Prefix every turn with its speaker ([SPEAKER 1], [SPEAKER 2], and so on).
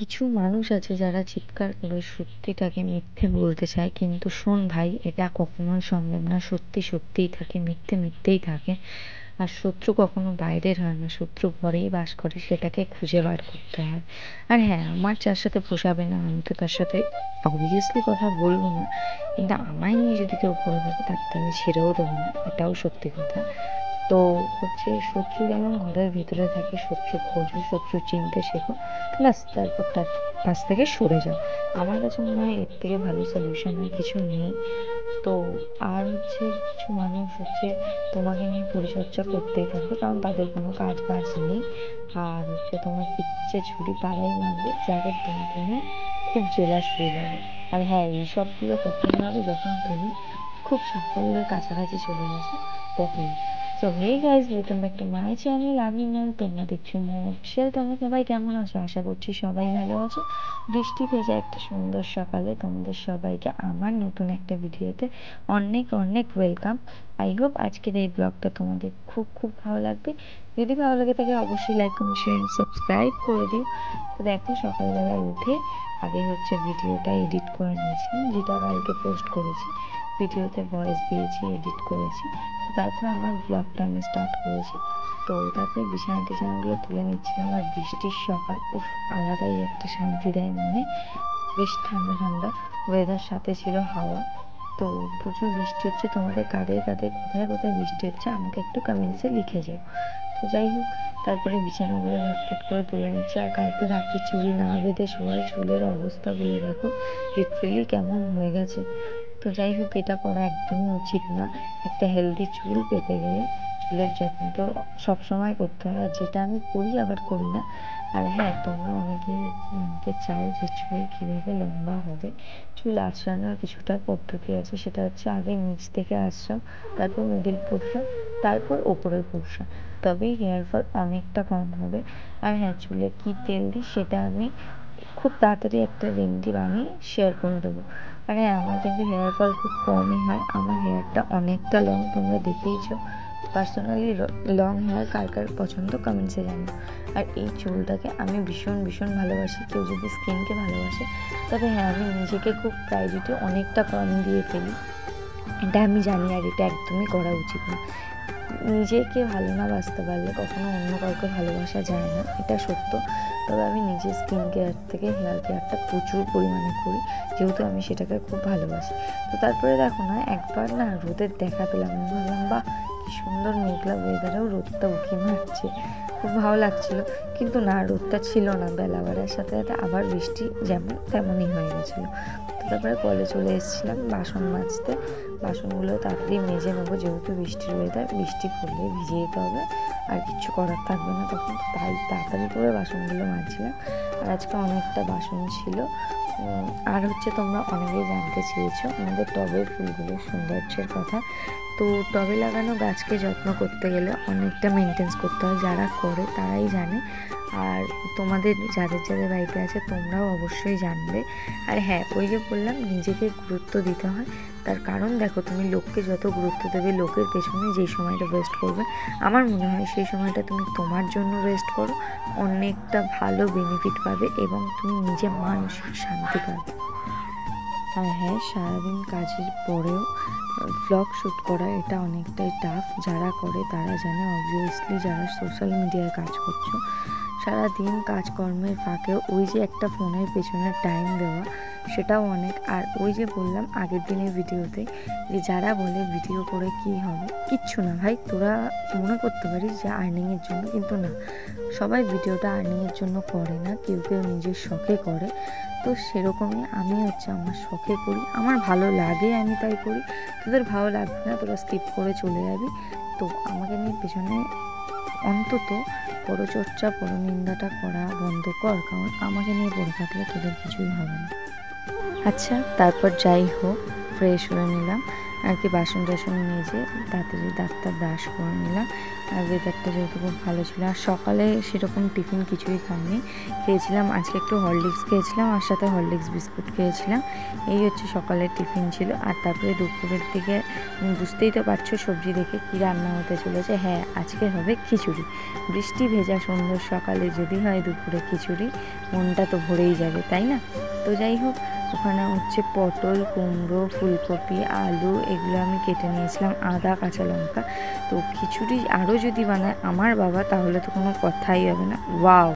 [SPEAKER 1] কিছু মানুষ আছে যারা চিৎকার করে সত্যিটাকে মিথ্যে বলতে চায়, কিন্তু শোন ভাই, এটা কখনোই সম্ভব না। সত্যি সত্যিই থাকে, মিথ্যে মিথ্যেই থাকে। আর শত্রু কখনো বাইরের হয় না, শত্রু ঘরেই বাস করে, সেটাকে খুঁজে বার করতে হয়। আর হ্যাঁ, আমার যার সাথে পোষাবে না আমি তো তার সাথে অবভিয়াসলি কথা বলবো না, কিন্তু আমায় নিয়ে যদি কেউ করে থাকে তাকে তো আমি ছেড়েও দেবো না, এটাও সত্যি কথা। তো হচ্ছে, শত্রু যেমন ঘরের ভিতরে থাকে, শত্রু খোঁজো, শত্রু চিনতে শেখো, ব্যাস, তারপর তার কাছ থেকে সরে যাও। আমার কাছে মনে হয় এর থেকে ভালো সলিউশন আর কিছু নেই। তো আর হচ্ছে, কিছু মানুষ হচ্ছে তোমাকে নিয়ে পরিচর্যা করতেই থাকবে, কারণ তাদের কোনো কাজ বাজ নেই। আর হচ্ছে তোমার পিচ্ছে ছুরি তারাই মারবে যাদের তোমাকে নিয়ে খুব জেলাস ফিল হবে। আর হ্যাঁ, এইসবগুলো তখন হবে যখন তুমি খুব সাফল্যের কাছাকাছি চলে গেছো, তখন। So hey guys, welcome back to my channel. আমি নয়, তোমরা দেখছো মোটশেল। তোমরা সবাই কেমন আছো? আশা করছি সবাই ভালো আছো। বৃষ্টি ভেজা একটা সুন্দর সকালে তোমাদের সবাইকে আমার নতুন একটা ভিডিওতে অনেক অনেক ওয়েলকাম। আই হোপ আজকের এই ব্লগটা তোমাদের খুব খুব ভালো লাগবে। যদি ভালো লাগে তাকে অবশ্যই লাইক, কমেন্ট, শেয়ার, সাবস্ক্রাইব করে দিও। তো দেখো, সকালবেলা উঠে আগে হচ্ছে ভিডিওটা এডিট করে নিয়েছিলাম, যেটা কালকে পোস্ট করেছি। ভিডিওতে ভয়েস দিয়েছি, এডিট করেছি। তারপর আমার ব্লগটা আমি স্টার্ট করেছি। তো তারপরে বিছানা টিছানাগুলো তুলে নিচ্ছিলাম, আর বৃষ্টির সকাল, উফ, আলাদাই একটা শান্তি দেয় মনে। বেশ ঠান্ডা ঠান্ডা ওয়েদার, সাথে ছিল হাওয়া। তো প্রচুর বৃষ্টি হচ্ছে। তোমাদের কাদের কাদের কোথায় কোথায় বৃষ্টি হচ্ছে আমাকে একটু কমেন্টসে লিখে যাও। তো যাই হোক, তারপরে বিছানাগুলো ঝটপট করে তুলে নিচ্ছে। আর কালকে রাতে চুল না বেঁধে শোয়ার চুলের অবস্থাগুলো দেখো, লিটারেলি কেমন হয়ে গেছে। তো যাই হোক, এটা করা একদমই উচিত না। একটা হেলদি চুল পেতে গেলে চুলের যত্ন তো সবসময় করতে হয়, আর যেটা আমি করি আবার করি না। আর হ্যাঁ, তোমরা অনেকেই জানতে চাও যে চুল কীভাবে লম্বা হবে। চুল আঁচড়ানোর কিছুটা পদ্ধতি আছে, সেটা হচ্ছে আগে নিচ থেকে আঁচড়াও, তারপর মিডিল পোর্শন, তারপর ওপরের পোর্শন, তবেই হেয়ার ফল অনেকটা কম হবে। আর হ্যাঁ, চুলে কী তেল দিই সেটা আমি খুব তাড়াতাড়ি একটা রেমেডি বানিয়ে শেয়ার করে দেবো। আর হ্যাঁ, আমার কিন্তু হেয়ার ফল খুব কমই হয়, আমার হেয়ারটা অনেকটা লং, তোমরা দেখেইছো। পার্সোনালি লং হেয়ার কার কার পছন্দ কমেন্টসে জানো। আর এই চুলটাকে আমি ভীষণ ভীষণ ভালোবাসি। কেউ যদি স্কিনকে ভালোবাসে, তবে হ্যাঁ, আমি নিজেকে খুব প্রায়োরিটি অনেকটা কম দিয়ে ফেলি, এটা আমি জানি। আর এটা একদমই করা উচিত না। নিজেকে ভালো না বাসতে পারলে কখনো অন্য কাউকে ভালোবাসা যায় না, এটা সত্য। তবে আমি নিজের স্কিন কেয়ার থেকে হেয়ার কেয়ারটা প্রচুর পরিমাণে করি, যেহেতু আমি সেটাকে খুব ভালোবাসি। তো তারপরে দেখো না, একবার না রোদের দেখা পেলাম, আমি ভাবলাম বাহ, কি সুন্দর মেঘলা ওয়েদারেও রোদটা উঁকি মারছে, খুব ভালো লাগছিল। কিন্তু না, রোদটা ছিল না। বেলা বাড়ার সাথে সাথে আবার বৃষ্টি যেমন তেমনই হয়ে গেছিলো। তো তারপরে কলে চলে এসেছিলাম বাসন মাজতে। বাসনগুলো তাড়াতাড়ি মেজে নেবো, যেহেতু বৃষ্টির ওয়েদার, বৃষ্টি পড়লে ভিজে যেতে হবে, আর কিছু করার থাকবে না তখন। তাই তাড়াতাড়ি করে বাসনগুলো মাজছিলাম। আর আজকে অনেকটা বাসন ছিল। আর হচ্ছে, তোমরা অনেকেই জানতে চেয়েছো আমাদের টবের ফুলগুলোর সৌন্দর্যের কথা। তো টবে লাগানো গাছকে যত্ন করতে গেলে অনেকটা মেনটেন্স করতে হয়, যারা করে তারাই জানে। আর তোমাদের যাদের যাদের বাড়িতে আছে তোমরাও অবশ্যই জানবে। আর হ্যাঁ, ওই যে বললাম, নিজেকে গুরুত্ব দিতে হয়। তার কারণ দেখো, তুমি লোককে যত গুরুত্ব দেবে, লোকের পেছনে যেই সময়টা ওয়েস্ট করবে, আমার মনে হয় সেই সময়টা তুমি তোমার জন্য ওয়েস্ট করো, অনেকটা ভালো বেনিফিট পাবে এবং তুমি নিজে মানসিক শান্তি পাবে। আর হ্যাঁ, সারাদিন কাজের পরেও ভ্লগ শ্যুট করা এটা অনেকটাই টাফ। যারা করে তারা জানে, অবভিয়াসলি যারা সোশ্যাল মিডিয়ায় কাজ করছো, সারাদিন কাজকর্মের ফাঁকেও ওই যে একটা ফোনের পেছনে টাইম দেওয়া, সেটাও অনেক। আর ওই যে বললাম আগের দিনের ভিডিওতে, যে যারা বলে ভিডিও করে কি হবে, কিচ্ছু না ভাই। তোরা মনে করতে পারিস যে আর্নিংয়ের জন্য, কিন্তু না, সবাই ভিডিওটা আর্নিংয়ের জন্য করে না, কেউ কেউ নিজের শখে করে। তো সেরকমই আমি হচ্ছে আমার শখে করি, আমার ভালো লাগে আমি তাই করি। তোদের ভালো লাগবে না, তোরা স্কিপ করে চলে যাবি। তো আমাকে নিয়ে পেছনে অন্তত পরচর্চা, পরনিন্দাটা করা বন্ধ কর, কারণ আমাকে নিয়ে পড়ে থাকলে তোদের কিছুই হবে না। আচ্ছা, তারপর যাই হোক, ফ্রেশ হয়ে নিলাম। আর কি বাসন টাসন মেজে তাড়াতাড়ি দাঁতটা ব্রাশ করে নিলাম। আর ওয়েদারটা যেহেতু খুব ভালো ছিল, আর সকালে সেরকম টিফিন কিছুই খাইনি, খেয়েছিলাম আজকে একটু হরলিক্স খেয়েছিলাম, আর সাথে হরলিক্স বিস্কুট খেয়েছিলাম। এই হচ্ছে সকালের টিফিন ছিল। আর তারপরে দুপুরের দিকে বুঝতেই তো পারছো সবজি দেখে কী রান্না হতে চলেছে। হ্যাঁ, আজকে হবে খিচুড়ি। বৃষ্টি ভেজা সুন্দর সকালে যদি হয় দুপুরে খিচুড়ি, মনটা তো ভরেই যাবে, তাই না? তো যাই হোক, ওখানে হচ্ছে পটল, কুমড়ো, ফুলকপি, আলু এগুলো আমি কেটে নিয়েছিলাম, আদা, কাঁচা লঙ্কা। তো খিচুড়ি আরও যদি বানায় আমার বাবা, তাহলে তো কোনো কথাই হবে না। ওয়াও!